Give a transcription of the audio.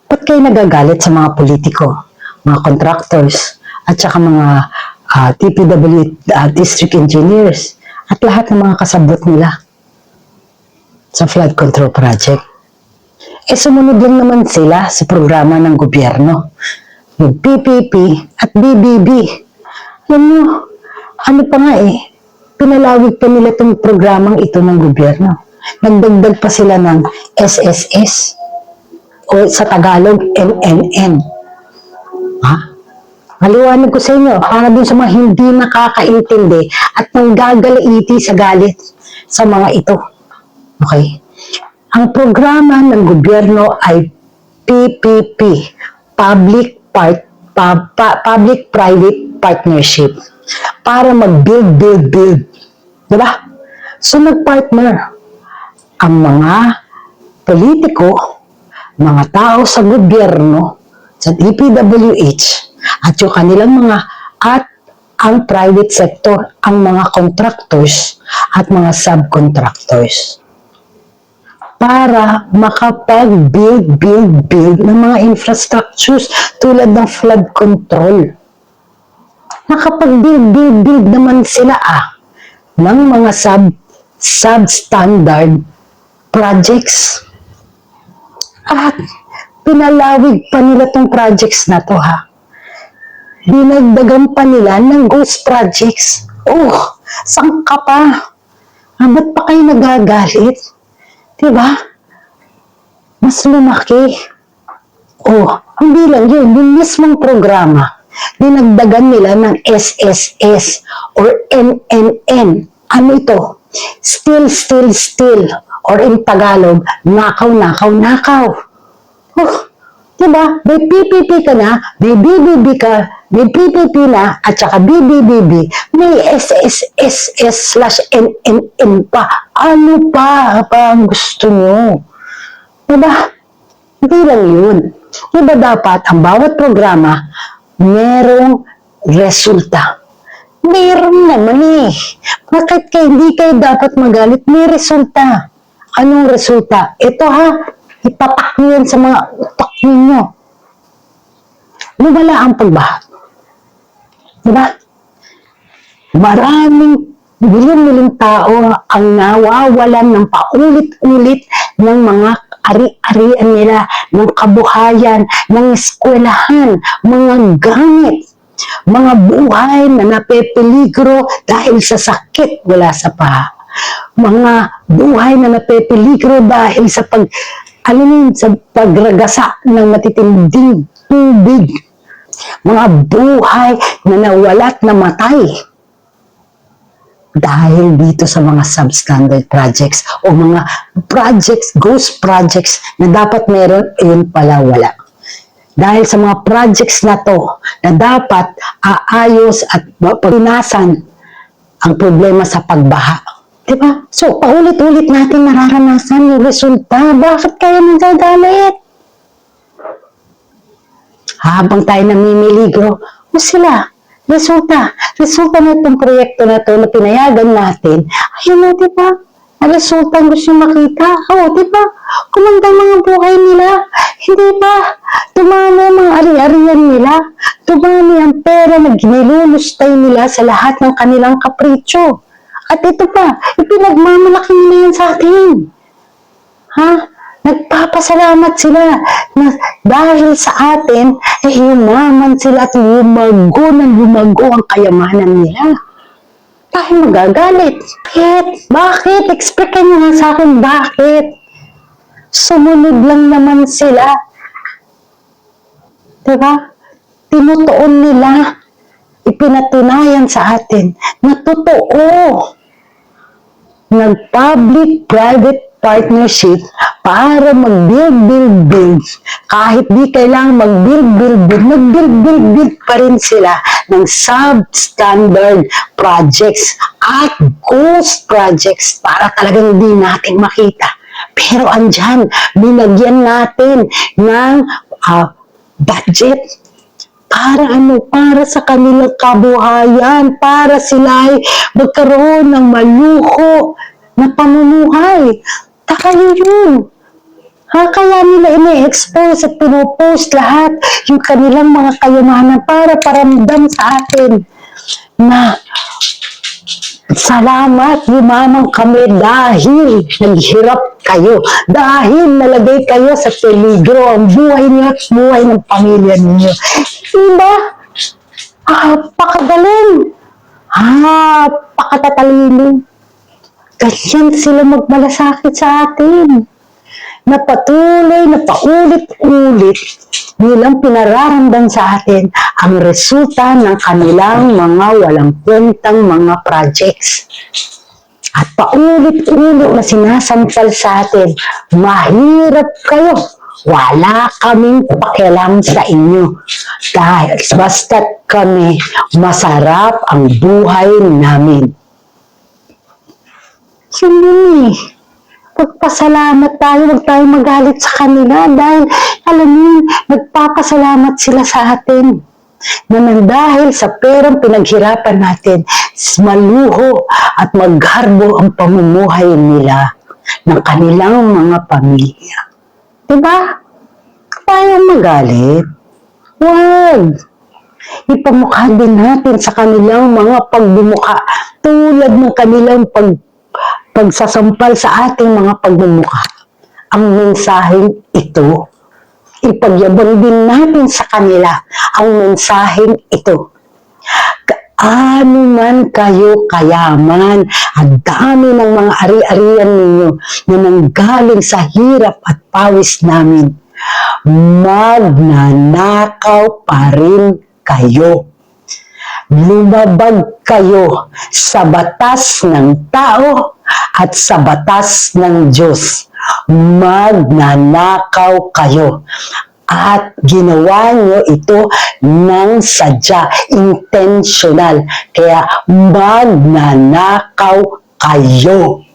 Ba't kayo nagagalit sa mga politiko, mga contractors, at saka mga TPW district engineers, at lahat ng mga kasabot nila sa flood control project? Sumunod lang naman sila sa programa ng gobyerno, yung PPP at BBB. Alam nyo, ano pa nga pinalawig pa nila itong programang ito ng gobyerno. Nagdagdag pa sila ng SSS, o sa Tagalog, NNN. Maliwanag ko sa inyo, para dun sa mga hindi nakakaintindi at nanggagalaiti sa galit sa mga ito. Okay? Ang programa ng gobyerno ay PPP, Public-Private Partnership, para mag-build. Diba? So, nag-partner ang mga politiko, mga tao sa gobyerno, sa DPWH, at yung kanilang at ang private sector, ang mga contractors at mga subcontractors, para makapag-build ng mga infrastructures tulad ng flood control. Nakapag-build naman sila ng mga substandard projects. At pinalawig pa nila tong projects na to Dinagdagan pa nila ng ghost projects. Saan ka pa? Ba't pa kayo nagagalit? Diba? Mas lumaki. Hindi lang yun. Yung mismong programa, dinagdagan nila ng SSS or NNN. Ano ito? Still. Or in Tagalog, nakaw. Diba? May PPP ka na, may BBB ka, may PPP na, at saka BBBB, may SSS/NNN pa. Ano pa ang gusto nyo? Diba? Hindi lang yun. Diba dapat ang bawat programa merong resulta? Meron naman Bakit hindi kayo dapat magalit? May resulta. Anong resulta? Ito ipatak nyo yan sa mga utak ninyo. Lumala ang pagbaha. Diba? Maraming milyong tao ang nawawalan ng paulit-ulit ng mga ari-arian nila, ng kabuhayan, ng eskwelahan, mga gamit, mga buhay na napepeligro dahil sa sakit mula sa paha. Mga buhay na napepeligro dahil sa pagragasa ng matitinding tubig. Mga buhay na nawala't namatay dahil dito sa mga substandard projects o mga ghost projects na dapat meron, yun pala wala. Dahil sa mga projects na to na dapat aayos at pagpinasan ang problema sa pagbaha. Diba? So, paulit-ulit natin nararanasan yung resulta. Bakit kayo nagagalit? Habang tayo namimiligro, sila, resulta na itong proyekto na ito na pinayagan natin. Ayun diba? Ang resulta ang gusto makita. Diba? Kumanda mga buhay nila. Hindi ba? Tumami ang mga ari-arian nila. Tumami ang pera na ginilulustay nila sa lahat ng kanilang kapritsyo. At ito pa, ipinagmamalaki nila yan sa atin. Nagpapasalamat sila na dahil sa atin, yumaman sila at lumago ang kayamanan nila. Tayo magagalit. Bakit? Explican nyo nga sa akin, bakit? Sumunod lang naman sila. Diba? Tinutuon nila. Ipinatunayan sa atin na totoo. Nag-public-private partnership para mag-build. Kahit di kailangan mag-build, nag-build pa rin sila ng substandard projects at ghost projects para talagang hindi natin makita. Pero andyan, binagyan natin ng budget. Para para sa kanilang kabuhayan, para sila ay magkaroon ng maluho na pamumuhay. Tayo yun. Kaya nila ini-expose at pinupost lahat yung kanilang mga kayamanan para paramdam sa atin na salamat, yumaman kami dahil naghirap kayo, dahil nalagay kayo sa peligro ang buhay niyo at buhay ng pamilya ninyo. Diba? Pakagaling. Pakatatalino. Ganyan sila magmalasakit sa atin. Na patuloy, na paulit-ulit nilang pinararamdam sa atin ang resulta ng kanilang mga walang kwentang mga projects. At paulit-ulit na sinasampal sa atin, mahirap kayo, wala kaming pakialam sa inyo. Dahil basta't kami, masarap ang buhay namin. Yun eh. Pagpasalamat tayo, huwag tayo magalit sa kanila dahil alam niyo, nagpapasalamat sila sa atin. Naman dahil sa perang pinaghirapan natin, maluho at magharbo ang pamumuhay nila ng kanilang mga pamilya. Diba? Tayong magalit. Huwag. Ipamukha din natin sa kanilang mga pagbumukha tulad ng kanilang pagsasampal sa ating mga pagmumukha. Ang mensaheng ito, ipagyabang din natin sa kanila ang mensaheng ito. Kaano man kayo kayaman, ang dami ng mga ari-arian ninyo na nanggaling sa hirap at pawis namin, magnanakaw pa rin kayo. Lumabag kayo sa batas ng tao at sa batas ng Diyos. Magnanakaw kayo. At ginawa nyo ito ng sadya, intentional. Kaya magnanakaw kayo.